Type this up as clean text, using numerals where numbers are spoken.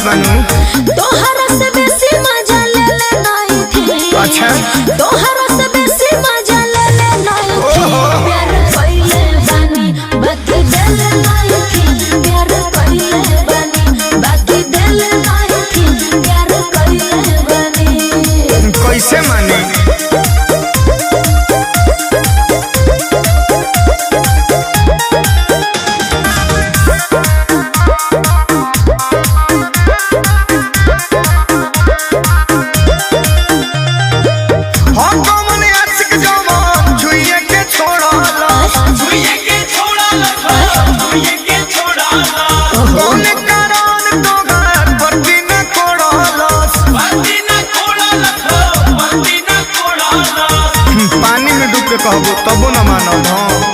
बनू तोहरा से बेसी मजा ले ले नहीं थी। अच्छा तोहरा से बेसी मजा ले ले नहीं थी। प्यार कइले बानी बाकी दिल नहीं थी। प्यार कइले बानी बाकी दिल नहीं थी। प्यार कइले बानी कैसे माने पानी में डूब के कहबो तबो न मानब।